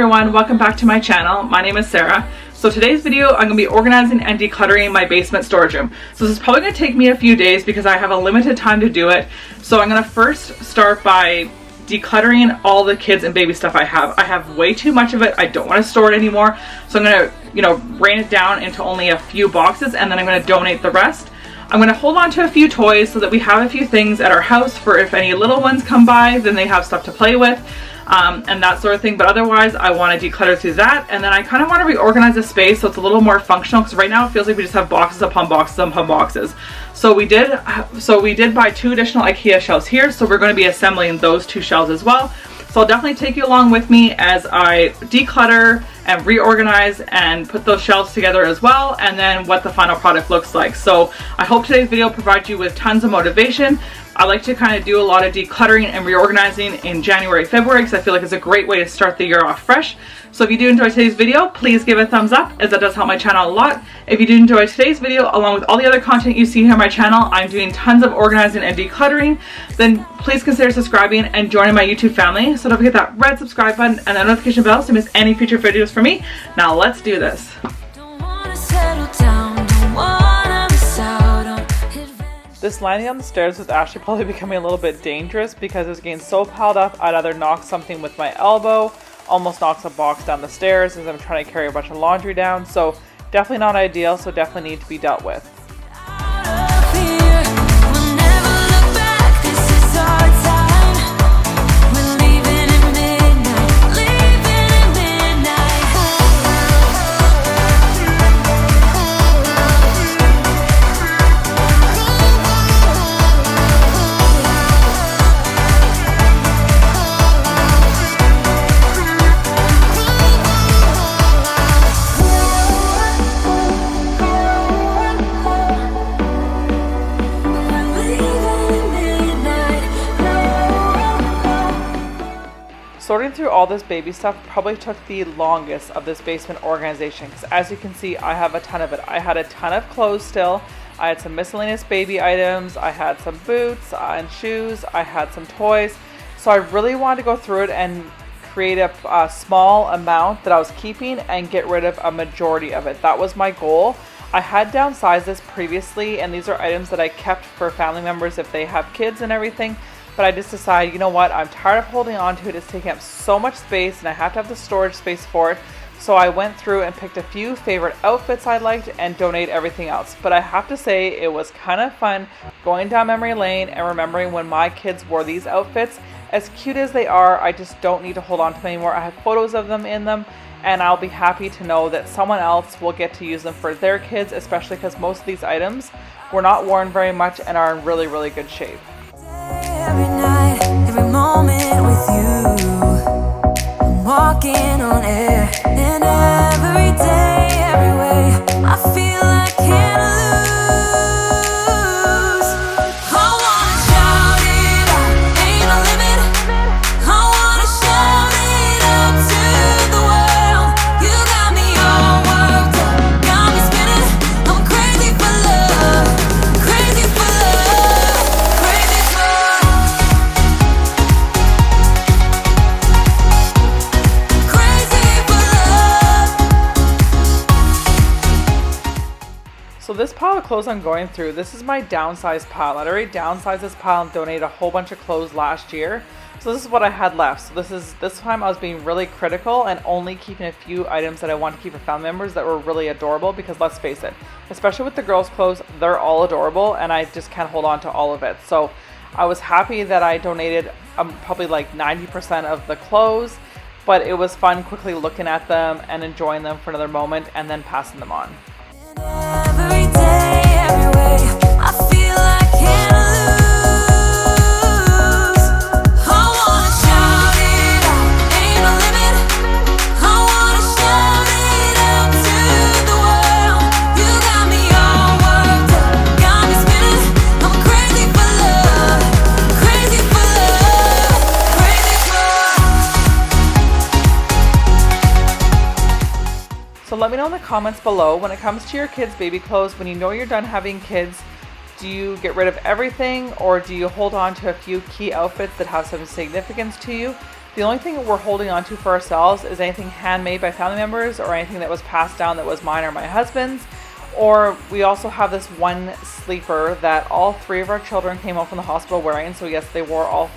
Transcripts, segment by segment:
everyone, welcome back to my channel. My name is Sarah. So today's video I'm going to be organizing and decluttering my basement storage room. So this is probably going to take me a few days because I have a limited time to do it. So I'm going to first start by decluttering all the kids and baby stuff I have. I have way too much of it. I don't want to store it anymore. So I'm going to, rein it down into only a few boxes, and then I'm going to donate the rest. I'm going to hold on to a few toys so that we have a few things at our house for if any little ones come by, then they have stuff to play with. And that sort of thing, but otherwise I want to declutter through that, and then I kind of want to reorganize the space so it's a little more functional, because right now it feels like we just have boxes upon boxes upon boxes. So we did buy 2 additional IKEA shelves here, so we're going to be assembling those 2 shelves as well. So I'll definitely take you along with me as I declutter and reorganize and put those shelves together as well, and then what the final product looks like. So I hope today's video provides you with tons of motivation. I like to kind of do a lot of decluttering and reorganizing in January, February, because I feel like it's a great way to start the year off fresh. So if you do enjoy today's video, please give it a thumbs up, as that does help my channel a lot. If you do enjoy today's video, along with all the other content you see here on my channel, I'm doing tons of organizing and decluttering, then please consider subscribing and joining my YouTube family. So don't forget that red subscribe button and the notification bell to miss any future videos from me. Now let's do this. This landing on the stairs was actually probably becoming a little bit dangerous because it was getting so piled up I'd either knock something with my elbow, almost knocks a box down the stairs as I'm trying to carry a bunch of laundry down. So definitely not ideal, so definitely need to be dealt with. Sorting through all this baby stuff probably took the longest of this basement organization, because as you can see, I have a ton of it. I had a ton of clothes still. I had some miscellaneous baby items. I had some boots and shoes. I had some toys. So I really wanted to go through it and create a small amount that I was keeping and get rid of a majority of it. That was my goal. I had downsized this previously, and these are items that I kept for family members if they have kids and everything. But I just decided, you know what, I'm tired of holding on to it. It's taking up so much space and I have to have the storage space for it. So I went through and picked a few favorite outfits I liked and donate everything else. But I have to say, it was kind of fun going down memory lane and remembering when my kids wore these outfits. As cute as they are, I just don't need to hold on to them anymore. I have photos of them in them, and I'll be happy to know that someone else will get to use them for their kids, especially because most of these items were not worn very much and are in really, really good shape. Every night, every moment with you, I'm walking on air, and every day, every way, I feel I can't lose. I wanna shout it out, ain't no limit. I wanna shout it out to the world. You got me all worked up, got me spinning. I'm crazy for love, crazy for love, crazy for love. So this pile of clothes I'm going through, this is my downsized pile. I'd already downsized this pile and donated a whole bunch of clothes last year. So this is what I had left. So this time I was being really critical and only keeping a few items that I want to keep for family members that were really adorable, because let's face it, especially with the girls' clothes, they're all adorable and I just can't hold on to all of it. So I was happy that I donated probably like 90% of the clothes, but it was fun quickly looking at them and enjoying them for another moment and then passing them on. Every day, every way, I feel I can't lose. I wanna shout it out, ain't no limit. I wanna shout it out to the world. You got me all worked up, got me spinning. I'm crazy for love, crazy for love, crazy for love. So let me know in the comments below, when it comes to your kids' baby clothes, when you know you're done having kids, do you get rid of everything, or do you hold on to a few key outfits that have some significance to you? The only thing we're holding on to for ourselves is anything handmade by family members or anything that was passed down that was mine or my husband's. Or we also have this one sleeper that all 3 of our children came home from the hospital wearing. So yes, they wore all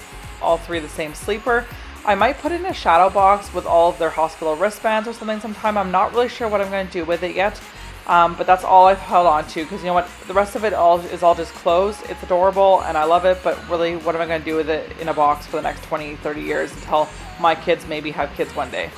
3 the same sleeper. I might put it in a shadow box with all of their hospital wristbands or something sometime. I'm not really sure what I'm going to do with it yet. But that's all I've held on to, because you know what, the rest of it is all just clothes. It's adorable and I love it, but really what am I going to do with it in a box for the next 20, 30 years until my kids maybe have kids one day.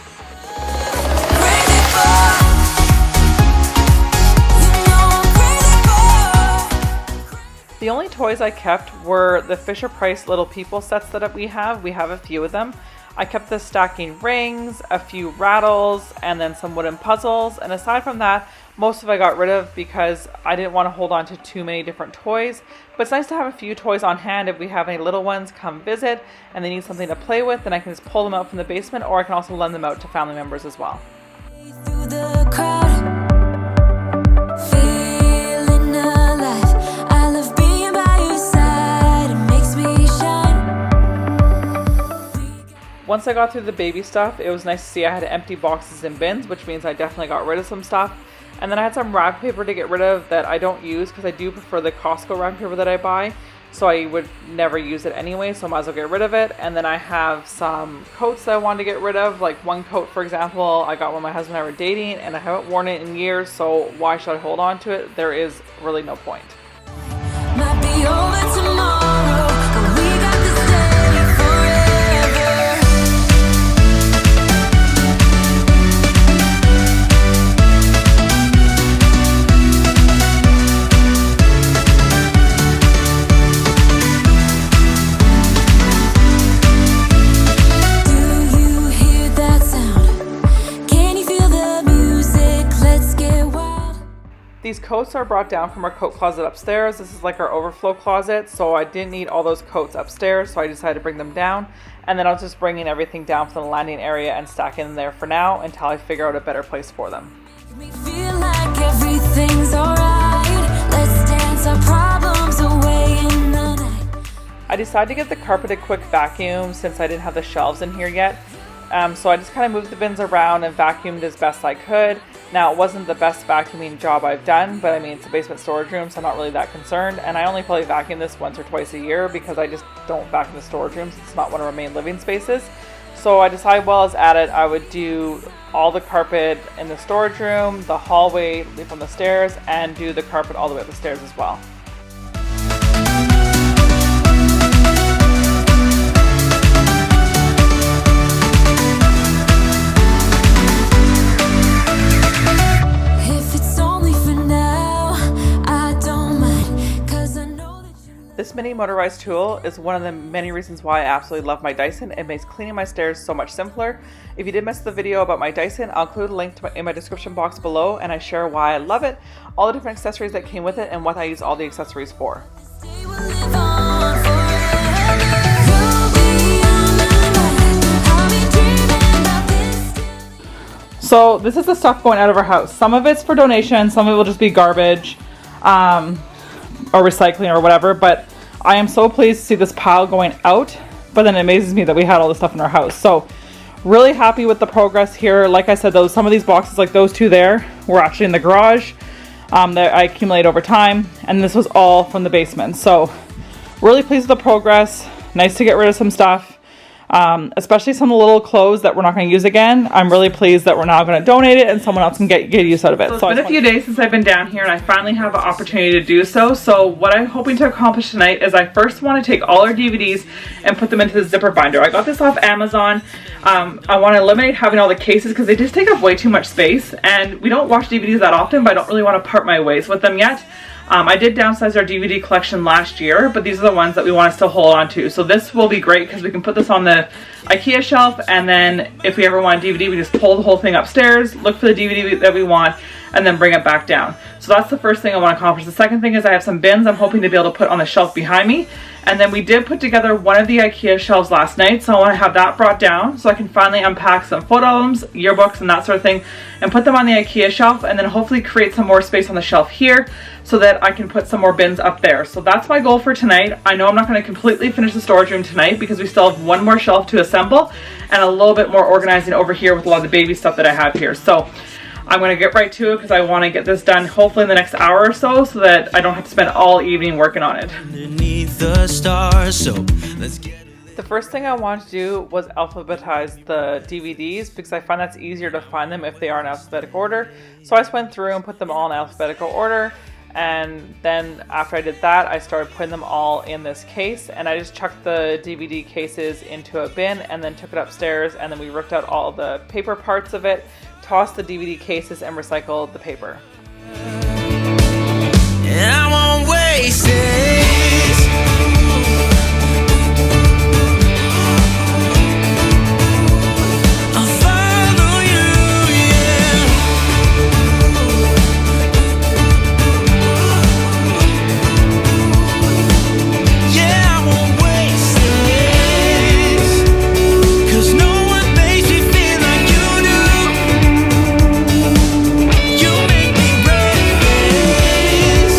The only toys I kept were the Fisher-Price Little People sets that we have. We have a few of them. I kept the stacking rings, a few rattles, and then some wooden puzzles. And aside from that, most of it I got rid of because I didn't want to hold on to too many different toys. But it's nice to have a few toys on hand if we have any little ones come visit and they need something to play with, then I can just pull them out from the basement, or I can also lend them out to family members as well. Through the crowd, feeling alive. I love being by your side. It makes me shine. Once I got through the baby stuff, it was nice to see I had empty boxes and bins, which means I definitely got rid of some stuff. And then I had some wrap paper to get rid of that I don't use because I do prefer the Costco wrap paper that I buy. So I would never use it anyway, so I might as well get rid of it. And then I have some coats that I wanted to get rid of. Like one coat, for example, I got when my husband and I were dating and I haven't worn it in years, so why should I hold on to it? There is really no point. Might be over tomorrow, but we got this day forever. Do you hear that sound? Can you feel the music? Let's get wild. These coats are brought down from our coat closet upstairs. This is like our overflow closet, so I didn't need all those coats upstairs, so I decided to bring them down. And then I was just bringing everything down from the landing area and stacking them there for now until I figure out a better place for them. We feel like everything's alright. Let's dance our problems away in the night. I decided to get the carpet a quick vacuum since I didn't have the shelves in here yet. So I just kind of moved the bins around and vacuumed as best I could. Now, it wasn't the best vacuuming job I've done, but I mean, it's a basement storage room, so I'm not really that concerned. And I only probably vacuum this once or twice a year because I just don't vacuum the storage rooms. It's not one of our main living spaces. So I decided while I was at it, I would do all the carpet in the storage room, the hallway, leave on the stairs, and do the carpet all the way up the stairs as well. If it's only for now, I don't mind, 'cause I know that you love. This mini motorized tool is one of the many reasons why I absolutely love my Dyson. It makes cleaning my stairs so much simpler. If you did miss the video about my Dyson, I'll include a link in my description box below, and I share why I love it, all the different accessories that came with it, and what I use all the accessories for. Say we'll live on forever. You'll be on my mind. I'll be dreaming about this. So this is the stuff going out of our house. Some of it's for donation, some of it will just be garbage, or recycling or whatever, but I am so pleased to see this pile going out, but then it amazes me that we had all this stuff in our house. So really happy with the progress here. Like I said, some of these boxes, like those two there, were actually in the garage that I accumulated over time, and this was all from the basement. So really pleased with the progress. Nice to get rid of some stuff. Especially some little clothes that we're not going to use again. I'm really pleased that we're now going to donate it and someone else can get use out of it. So it's been a few days since I've been down here and I finally have an opportunity to do so. So what I'm hoping to accomplish tonight is I first want to take all our DVDs and put them into the zipper binder. I got this off Amazon. I want to eliminate having all the cases because they just take up way too much space, and we don't watch DVDs that often, but I don't really want to part my ways with them yet. I did downsize our DVD collection last year, but these are the ones that we want to still hold on to. So this will be great because we can put this on the IKEA shelf, and then if we ever want a DVD, we just pull the whole thing upstairs, look for the DVD that we want, and then bring it back down. So that's the first thing I want to accomplish. The second thing is I have some bins I'm hoping to be able to put on the shelf behind me. And then we did put together one of the IKEA shelves last night, so I want to have that brought down so I can finally unpack some photo albums, yearbooks, and that sort of thing, and put them on the IKEA shelf, and then hopefully create some more space on the shelf here so that I can put some more bins up there. So that's my goal for tonight. I know I'm not going to completely finish the storage room tonight because we still have one more shelf to assemble and a little bit more organizing over here with a lot of the baby stuff that I have here. So I'm going to get right to it because I want to get this done hopefully in the next hour or so that I don't have to spend all evening working on it. Underneath the stars, so let's get it. The first thing I wanted to do was alphabetize the DVDs because I find that's easier to find them if they are in alphabetical order. So I just went through and put them all in alphabetical order, and then after I did that I started putting them all in this case, and I just chucked the DVD cases into a bin and then took it upstairs, and then we ripped out all the paper parts of it, tossed the DVD cases, and recycled the paper. And I won't waste it. I'll follow you, yeah. Yeah, I won't waste it. 'Cause no one makes me feel like you do. You make me reckless.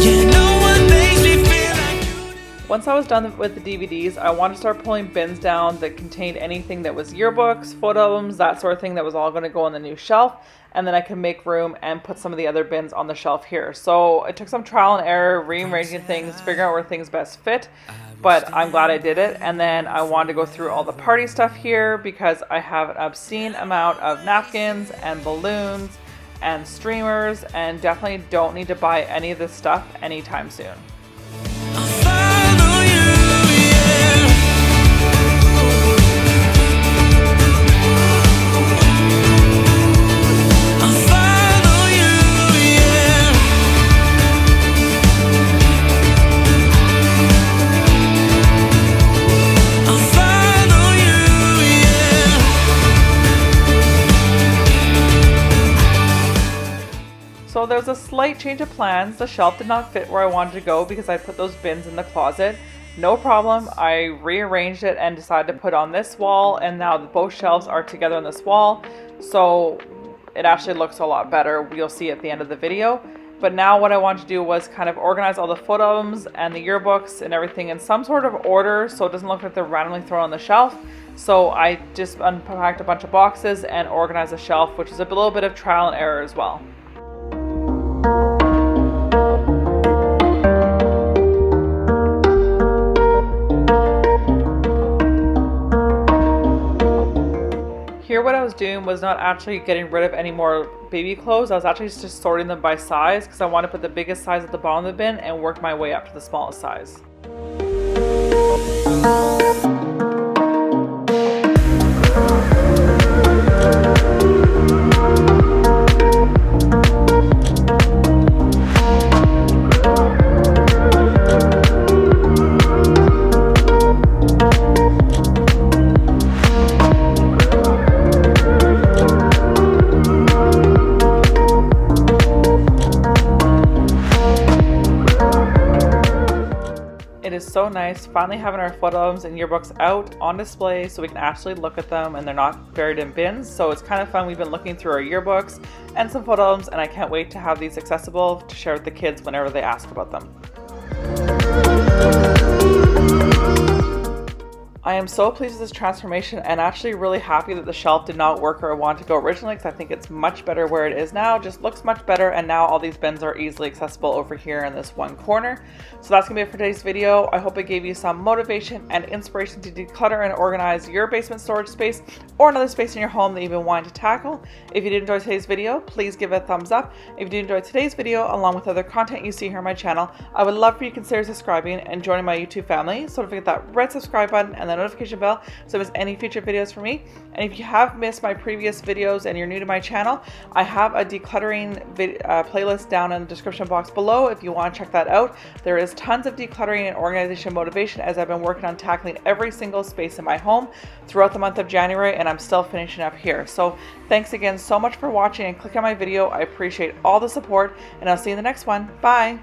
Yeah, no one makes me feel like you do. Once I was done with the DVDs, I wanted to start pulling bins down that contained anything that was yearbooks, photo albums, that sort of thing that was all going to go on the new shelf, and then I could make room and put some of the other bins on the shelf here. So it took some trial and error, rearranging things, figuring out where things best fit, but I'm glad I did it. And then I wanted to go through all the party stuff here because I have an obscene amount of napkins and balloons and streamers, and definitely don't need to buy any of this stuff anytime soon. I'll follow you, yeah. I'll follow you, yeah. I'll follow you, yeah. So there was a slight change of plans. The shelf did not fit where I wanted to go because I put those bins in the closet. No problem. I rearranged it and decided to put on this wall, and now both shelves are together on this wall. So it actually looks a lot better. You'll see at the end of the video. But now what I wanted to do was kind of organize all the photo albums and the yearbooks and everything in some sort of order so it doesn't look like they're randomly thrown on the shelf. So I just unpacked a bunch of boxes and organized the shelf, which is a little bit of trial and error as well. Here what I was doing was not actually getting rid of any more baby clothes. I was actually just sorting them by size because I want to put the biggest size at the bottom of the bin and work my way up to the smallest size. It is so nice finally having our photo albums and yearbooks out on display so we can actually look at them and they're not buried in bins. So it's kind of fun. We've been looking through our yearbooks and some photo albums, and I can't wait to have these accessible to share with the kids whenever they ask about them. I am so pleased with this transformation and actually really happy that the shelf did not work where I wanted to go originally, because I think it's much better where it is now. Just looks much better, and now all these bins are easily accessible over here in this one corner. So that's gonna be it for today's video. I hope it gave you some motivation and inspiration to declutter and organize your basement storage space or another space in your home that you've been wanting to tackle. If you did enjoy today's video, please give it a thumbs up. If you did enjoy today's video along with other content you see here on my channel, I would love for you to consider subscribing and joining my YouTube family. So don't forget that red subscribe button and the notification bell so you miss any future videos from me. And if you have missed my previous videos and you're new to my channel, I have a decluttering playlist down in the description box below if you want to check that out. There is tons of decluttering and organization motivation as I've been working on tackling every single space in my home throughout the month of January, and I'm still finishing up here. So thanks again so much for watching and clicking on my video. I appreciate all the support, and I'll see you in the next one. Bye.